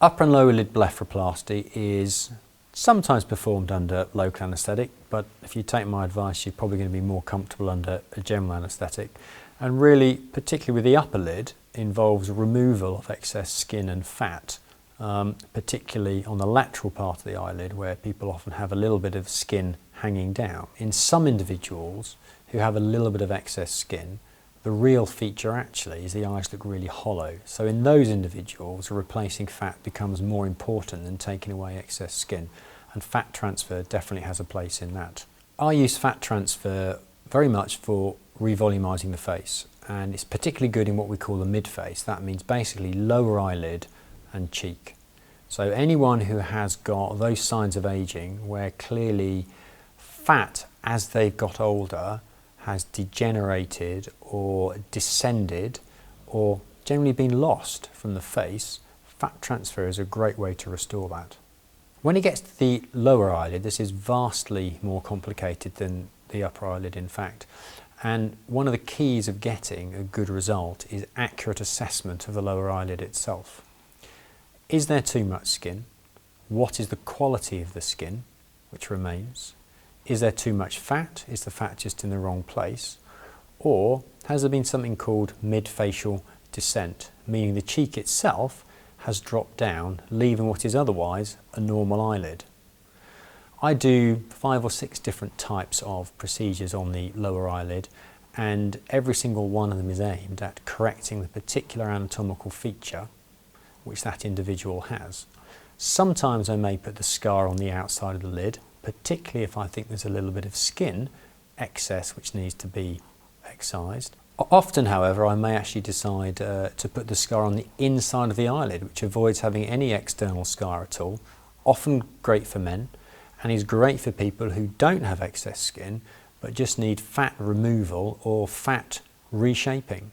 Upper and lower lid blepharoplasty is sometimes performed under local anaesthetic, but if you take my advice, you're probably going to be more comfortable under a general anaesthetic. And really, particularly with the upper lid, involves removal of excess skin and fat, particularly on the lateral part of the eyelid, where people often have a little bit of skin hanging down. In some individuals who have a little bit of excess skin, the real feature actually is the eyes look really hollow. So in those individuals, replacing fat becomes more important than taking away excess skin, and fat transfer definitely has a place in that. I use fat transfer very much for revolumizing the face, and it's particularly good in what we call the mid-face. That means basically lower eyelid and cheek. So anyone who has got those signs of aging where clearly fat as they've got older has degenerated or descended or generally been lost from the face, fat transfer is a great way to restore that. When it gets to the lower eyelid, this is vastly more complicated than the upper eyelid, in fact. And one of the keys of getting a good result is accurate assessment of the lower eyelid itself. Is there too much skin? What is the quality of the skin which remains? Is there too much fat? Is the fat just in the wrong place? Or has there been something called mid-facial descent, meaning the cheek itself has dropped down, leaving what is otherwise a normal eyelid? I do 5 or 6 different types of procedures on the lower eyelid, and every single one of them is aimed at correcting the particular anatomical feature which that individual has. Sometimes I may put the scar on the outside of the lid, particularly if I think there's a little bit of skin excess which needs to be excised. Often, however, I may actually decide to put the scar on the inside of the eyelid, which avoids having any external scar at all. Often great for men, and is great for people who don't have excess skin but just need fat removal or fat reshaping.